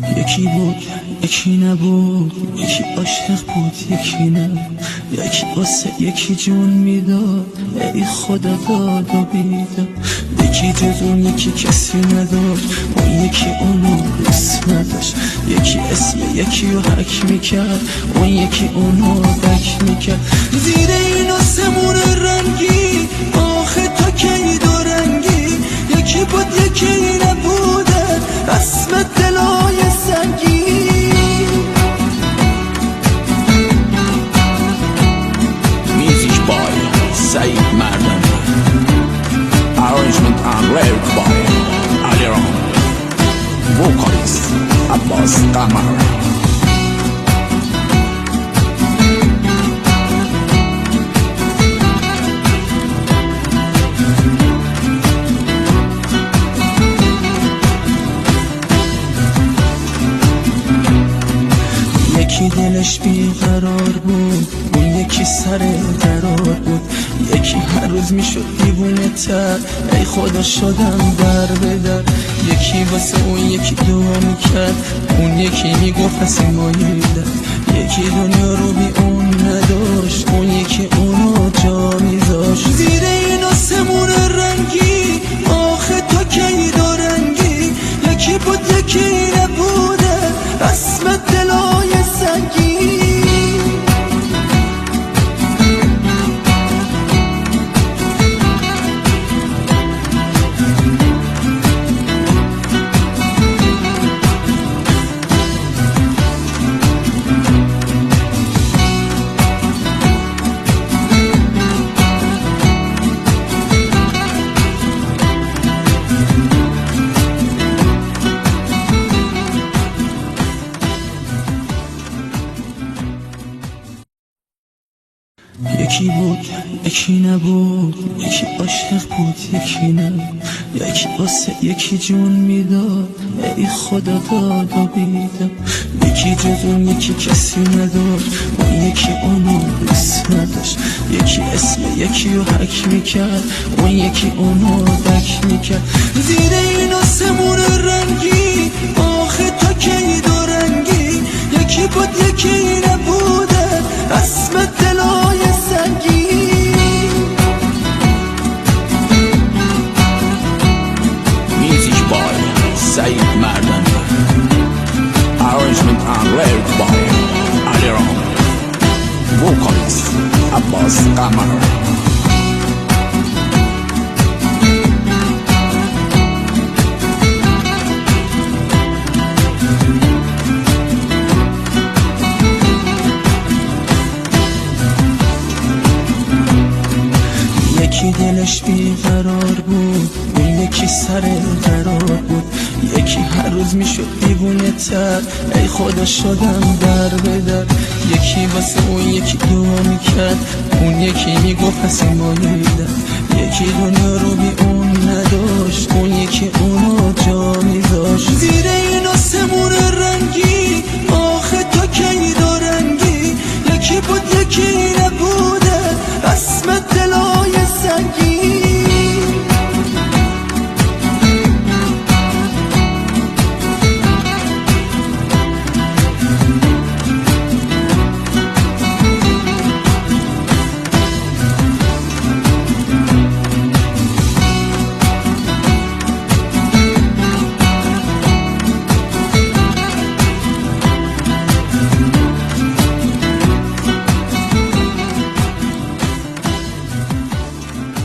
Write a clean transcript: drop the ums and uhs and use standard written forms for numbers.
یکی بود یکی نبود، یکی عاشق بود یکی نه، یکی واسه یکی جون میداد، ای خدا داد و بیداد. یکی جز اون یکی کسی نداشت، اون یکی اونو دوست نداشت. یکی اسم یکی رو حک میکرد، اون یکی اونو دک میکرد. زیر این آسمون رنگی آخه تا کی دو رنگی، یکی بود یکی نبودن رسم دلای سنگی. Music by Saeed Mardani, arrangement and lyric by Aliram, vocalist Abbas Qamar. یکی دلش بیقرار بود، اون یکی سر قرار بود. یکی هر روز میشد دیوونه تر، ای خدا شدم در به در. یکی واسه اون یکی دعا میکرد، اون یکی میگفت پس ماییدن. یکی دنیا رو بی اون نداشت، اون یکی اونو جا میذاشت. زیر این آسمون رنگی آخه تا کی دو رنگی، یکی بود یکی نبوده رسم دلای سنگی. یکی بود یکی نبود، یکی عاشق بود یکی نه، یکی واسه یکی جون میداد، ای خدا داد و بیداد. یکی جز اون یکی کسی نداشت، اون یکی اونو دوست نداشت. یکی اسم یکی رو حک میکرد، اون یکی اونو دک میکرد. زیر این آسمون رنگی آخه تا کی دو رنگی، یکی بود یکی نبوده رسم دلای سنگی. Music by Saeed Mardani, arrangement and lyric by Aliram, vocalist Abbas Qamar. یکی دلش بیقرار بود، اون یکی سر قرار بود. یکی هر روز میشد دیوونه تر، ای خدا شدم در به در. یکی واسه اون یکی دعا میکرد، اون یکی میگفت پس ماییدن. یکی دنیا رو بی اون نداشت، اون یکی اونو جا میذاشت.